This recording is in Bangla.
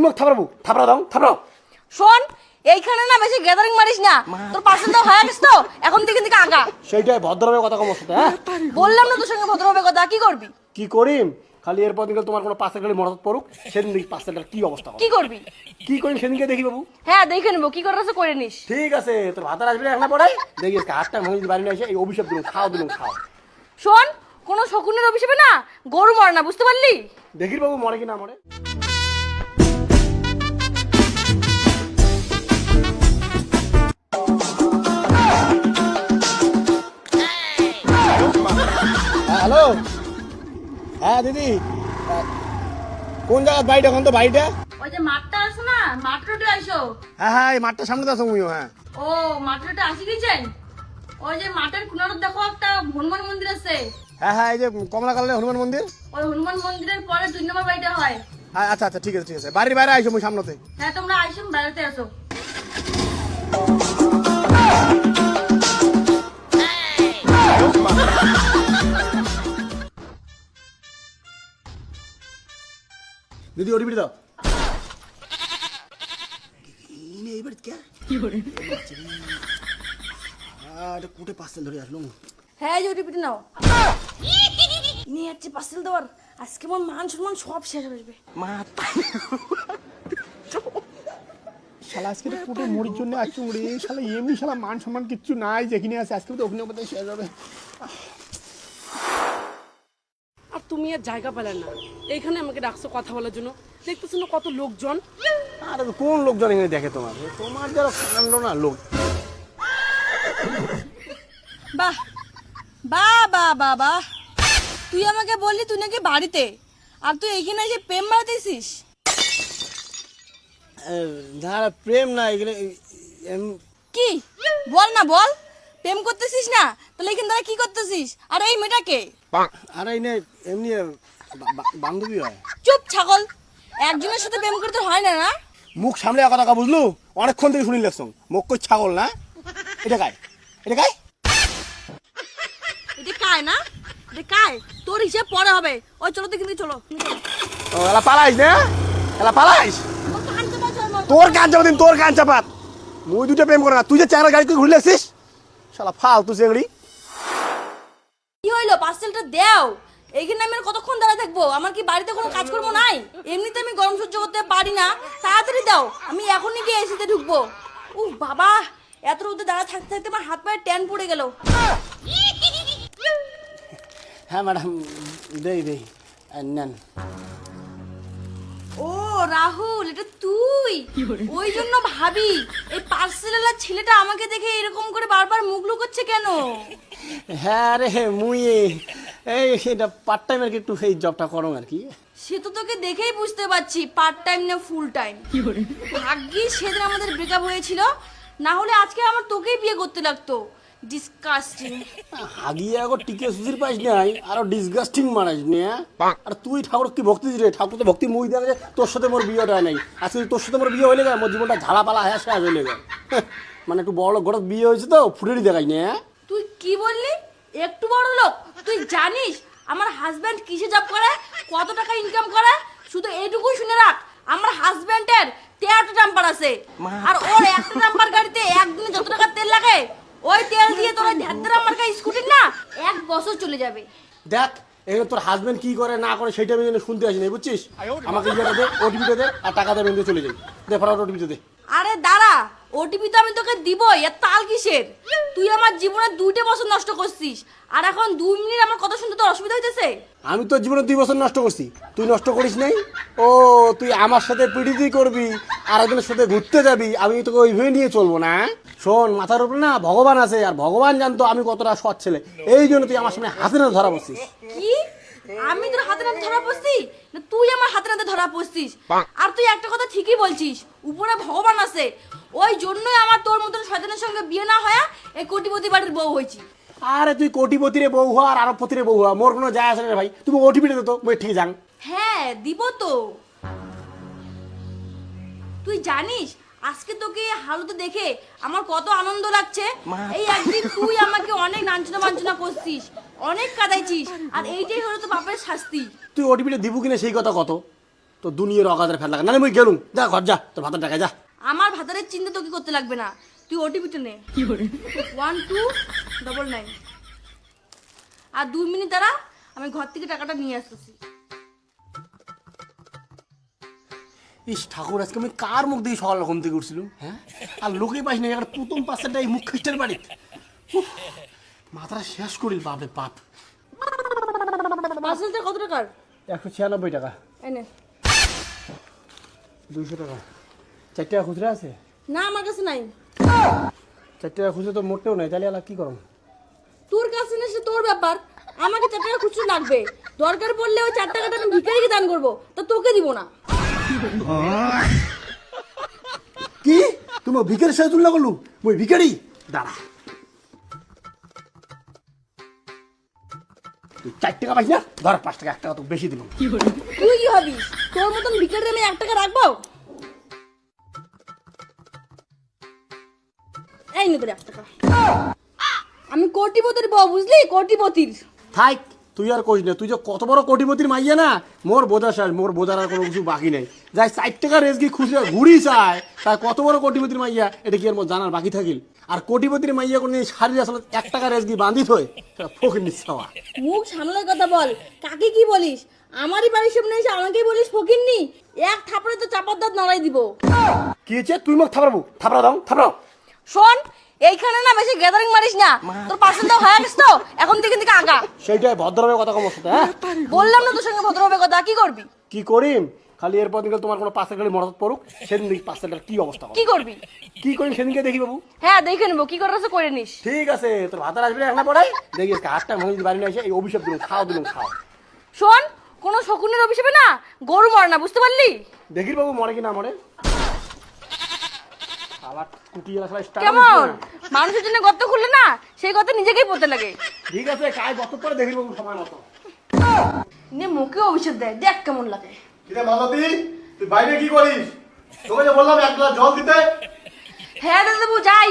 মুখ থাপড়াবো, থাপড়া দাও, থাপড়াও। শোন, এইখানে না বেশি গ্যাদারিং মারিস না। তোর পার্সেল তো হয়ে গেছে তো, এখন দিকে দিকে আগা। সেইটাই ভদ্রভাবে কথা কম সাথে। হ্যাঁ বললাম না তোর সঙ্গে ভদ্রভাবে কথা, কি করবি? কি করিম? খালি এরপর দিকে তোমার কোনো পার্সেল খালি মরাত পড়ুক, সেদিন দেখি পার্সেলটার কি অবস্থা হবে। কি করবি? কি করিম সেদিনকে দেখি বাবু। হ্যাঁ দেখে নেবো, কি করার আছে করে নিস। ঠিক আছে, তোর ভাতার আসবে না পড়াই দেখি হাতটা ভাঙি বাড়ি না এসে এই অভিশাপ দিলুম, খাও দিলুম, খাও। শোন, কোনো শকুনের অভিশাপে না গরু মরে না, বুঝতে পারলি? দেখি বাবু মরে কি না মরে। হ্যালো, হ্যাঁ দিদি, কোন জায়গায় বাড়িটা? এখন তো বাড়িটা ওই যে মাঠটা আছে না, মাঠ রোডে আসো। হ্যাঁ হ্যাঁ, এই মাঠটার সামনে তো আছো মুইও। হ্যাঁ ও মাঠ রোডে আসি গেছেন? ওই যে মাঠের কোনার দেখো একটা হনুমান মন্দির আছে। হ্যাঁ হ্যাঁ, এই যে কমলা কালারের হনুমান মন্দির। ওই হনুমান মন্দিরের পরে 2 নম্বর বাড়িটা হয়। হ্যাঁ আচ্ছা আচ্ছা, ঠিক আছে ঠিক আছে, বাড়ির বাইরে আইসো মুই সামনেতে। হ্যাঁ তোমরা আইসো, বেড়াতে আসো। দিদি ওটি বিড়ি দাও। এই বাড়িতে কে? কি করে? এটা কুটে পার্সেল ধরে আসলো। হ্যাঁ এই যে ওটি পিটি নাও। নিয়ে যাচ্ছে পার্সেল দেওয়ার। আজকে আমার মান সম্মান সব শেষ হয়ে যাবে। মা শালা আজকে তো কুটে মুড়ির জন্য আসছি মুড়ি, শালা এমনি শালা মান সম্মান কিচ্ছু নাই, যেখানে আছে আজকে তো ওখানে বোধহয় শেষ হবে। আর তুমি আর জায়গা পেলে না, এইখানে আমাকে ডাকছো কথা বলার জন্য। দেখতেছো না কত লোকজন। আরে কোন লোকজন এখানে দেখে তোমার? তোমার যারা কাণ্ড না লোক। বাহ বাহ বাহ বাহ বাহ, তুই আমাকে বললি তুই নাকি বাড়িতে, আর তুই এইখানে এসে প্রেম মারতেছিস। যারা প্রেম না এগুলো কি বল না বল, প্রেম করতেছিস না? তাহলে এখানে দাঁড়া কি করতেছিস? আর এই মেয়েটাকে? আর এই নে এমনি বান্ধবী হয়। চুপ ছাগল, একজনের সাথে প্রেম করতে হয় না না? মুখ সামলে কথা বুঝলু? অনেকক্ষণ থেকে শুনি লাগছ মুখ কই ছাগল না। এটা কায়? এটা কায়? এটা কায় না? এটা কায়? তোর হিসাব পরে হবে। ওই চলো তো, কিন্তু চলো। ও এলা পালাইস না, এলা পালাইস। তোর কান চাপা চল। তোর কান চাপা দিন, তোর কান চাপাত। মুই দুটো প্রেম করে না, তুই যে চার গাড়ি করে ঘুরে লাগছিস শালা ফালতু চেংড়ি। কি হইলো? পার্সেলটা দাও। এইখানে আমি আর কতক্ষণ দাঁড়ায় থাকবো? আমার কি বাড়িতে কোনো কাজকর্ম নাই? এমনিতে আমি গরম সহ্য করতে পারি না। তাড়াতাড়ি দাও, আমি এখনই গিয়ে এসিতে ঢুকবো। উফ বাবা, এত রোদে দাঁড়া থাকতে থাকতে আমার হাত পায়ে ট্যান পড়ে গেল। হ্যাঁ ম্যাডাম, দেই দেই নেন। ও রাহুল, এটা তুই? ওই জন্য ভাবি এই পার্সেলওয়ালা ছেলেটা আমাকে দেখে এরকম করে বারবার মুখ লুকোচ্ছে কেন? হ্যাঁ রে মুই এই এটা পার্ট টাইম আর কি, একটু এই জবটা করো আর কি। সে তো তোকে দেখেই বুঝতে পারছি পার্ট টাইম না ফুল টাইম। ভাগ্যিস সেদিন আমাদের ব্রেকআপ হয়েছিল, না হলে আজকে আমার তোকেই বিয়ে করতে লাগতো। ডিসকাস্টিং। হাগিয়ে আগো টিকে সুজির পাইস নাই, আরো ডিসগাস্টিং মারাইস নে। আর তুই ঠাকুর কি ভক্তি দিস রে? ঠাকুর তো ভক্তি মুই দেয়, তোর সাথে মোর বিয়েটা হয় নাই। আজকে তোর সাথে মোর বিয়ে হইলে গেল, মোর জীবনটা ঝালা পালা হ্যাঁ শেষ হইলে গেল। মানে একটু বড় লোক ঘরে বিয়ে হয়েছে তো ফুটেরই দেখাই নে। তুই কি বললি? একটু বড় লোক? তুই জানিস আমার হাজবেন্ড কিসে জব করে, কত টাকা ইনকাম করে? শুধু এইটুকুই শুনে রাখ, আমার হাজবেন্ডের 13টা ডাম্পার আছে। আর ওর একটা ডাম্পার গাড়িতে একদিনে যত টাকা তেল লাগে, ওই তেল দিয়ে তোর ধ্যাদ্রা মার্কা স্কুটির না 1 বছর চলে যাবে। দেখ এখানে তোর হাজবেন্ড কি করে না করে সেইটা আমি শুনতে আসি না, বুঝছিস? আমাকে ইয়েটা দে, ওটিপিটা দে, আর টাকা দেবে চলে যাই। দে ফটাফট ওটিপিটা দে। আরে দাঁড়া, ওটিপি তো আমি তোকে দিবই, এর তাল কিসের? তুই আমার জীবনে 2টা বছর নষ্ট করছিস, আর এখন 2 মিনিট আমার কথা শুনতে তোর অসুবিধা হইতেছে? আমি তোর জীবনে 2 বছর নষ্ট করছি, তুই নষ্ট করিস নাই। ও তুই আমার সাথে পিটিতি করবি, আর একজনের সাথে ঘুরতে যাবি, আমি তোকে ওইভাবে নিয়ে চলবো না। শোন, মাথার উপরে না ভগবান আছে, আর ভগবান জানতো আমি কতটা সৎ ছেলে, এই জন্য তুই আমার সামনে হাতে না ধরা বসছিস। কি? আমি তোর হাতে নাতে ধরা পড়ছি না তুই আমার হাতে নাতে ধরা পড়ছিস? আর তুই একটা কথা ঠিকই বলছিস, উপরে ভগবান আছে, ওই জন্যই আমার তোর মতন শয়তানের সঙ্গে বিয়ে না হয়ে এই কোটিপতি বাড়ির বউ হয়েছি। আরে তুই কোটিপতি রে বউ হওয়া আর আরবপতি রে বউ হওয়া মোর কোনো যায় আসে না রে ভাই। তুমি ওটিপিটা দে তো, মই ঠিক যাং। হ্যাঁ দিব তো। তুই জানিস আজকে তোকে এই হালতে দেখে আমার কত আনন্দ লাগছে। এই একদিন তুই আমাকে অনেক লাঞ্ছনা বাঞ্ছনা করছিস, অনেক কাঁদাইছিস, আর এইটাই হলো তো বাপের শাস্তি। তুই ওটিপিটা দিব কিনা সেই কথা কত? তো দুনিয়ার অগাধের ফেল লাগা, নাহলে মুই গেলুম, যা ঘর যা, তোর ভাতের টাকা যা। আমার ভাতারের চিন্তা তোকে করতে লাগবে না, তুই ওটিপিটা নে 1299 আর 2 মিনিট দাঁড়া, আমি ঘর থেকে টাকাটা নিয়ে আসতেছি। ইস ঠাকুর, আজকে আমি কার মুখ দিয়ে সকাল ঘুম থেকে উঠছিলাম, হ্যাঁ? আর লোকেই পাইস না, একটা প্রথম পাঁচটা এই মুখ খ্রিস্টের বাড়ি। মাথাটা শেষ করিল, বাপরে বাপ। পার্সেলটা কত টাকার? 196 টাকা। এনে 200 টাকা। 4 টাকা খুচরা আছে? না, আমার কাছে নাই। 4 টাকা খুচরা তো মোটেও নাই, তাহলে আলা কি করম? তোর কাছে না, সে তোর ব্যাপার। আমাকে 4 টাকা খুচরো লাগবে, দরকার পড়লে ওই 4 টাকাটা আমি ভিখারিকে দান করবো, তা তোকে দিব না। কি তুমি ভিখারির সাথে তুলনা করলু? মই ভিখারি? দাঁড়া, তুই 4 টাকা পাইস না, ধর 5 টাকা, 1 টাকা তো বেশি দিলাম। তুই কি ভাবিস তোর মতন ভিখারি আমি 1 টাকা রাখবো? এই নে তোর 1 টাকা। আমি কোটিপতির বউ, বুঝলি? কোটিপতির। থাক, তুই আর কইস না, তুই যে কত বড় কোটিপতির মাইয়া না, মোর বোঝা শেষ, মোর বোঝার আর কোনো কিছু বাকি নেই। যাই 4 টাকা রেজগি খুচরা ঘুরি চায়, তাই কত বড় কোটিপতির মাইয়া, এটা কি আর মোর জানার বাকি থাকিল? আর কোটিপতির মাইয়া কোনো শাড়ি আসলে 1 টাকা রেজগি বাঁধিত হয়, সেটা ফকির নিচ্ছাওয়া। মুখ সামলে কথা বল, কাকে কি বলিস? আমারই বাড়ির সামনে এসে আমাকেই বলিস ফকিন্নি? এক থাপড়ে তো চাপার দাঁত নড়াই দিব। কি হচ্ছে? তুই মুখ থাপড়াবো? থাপড়া দাও, থাপড়াও। শোন, এইখানে না বেশি গ্যাদারিং মারিস না, তোর পার্সেলটা হয়ে গেছে তো, এখন থেকে আগা। সেইটাই ভদ্রভাবে কথা কম সাথে, হ্যাঁ? বললাম না তোর সঙ্গে ভদ্রভাবে কথা, কি করবি? কি করিম? খালি এরপর দিকে তোমার কোনো পার্সেল গাড়ি মরত পড়ুক, সেদিন দেখি পার্সেলটার কি অবস্থা হয়। কি করবি? কি করিম সেদিনকে দেখি বাবু। হ্যাঁ, দেখে নেবো কি করার আছে করে নিস। ঠিক আছে, তোর ভাতার আসবে এক না পড়ে দেখি, আজকে 8টা মনে যদি বাড়ি না এসে এই অভিশাপ দিলাম, খাও দিলাম, খাও। শোন, কোনো শকুনের অভিশাপে না গরু মরে না, বুঝতে পারলি? দেখির বাবু মরে কি না মরে। শালা কুটি এলা শালা স্টার কেমন হইছে না। মানুষের জন্য গর্ত খুললে না, সেই গর্তে নিজেকেই পড়তে লাগে। ঠিক আছে, কাজ বছর পরে দেখির বাবু সময় মতো। নে মুখে অভিশাপ দেয়, দেখ কেমন লাগে। কিরে মালতী, তুই বাইরে কি করিস? তোকে যে বললাম 1 গ্লাস জল দিতে। হ্যাঁ দাদা, যাই।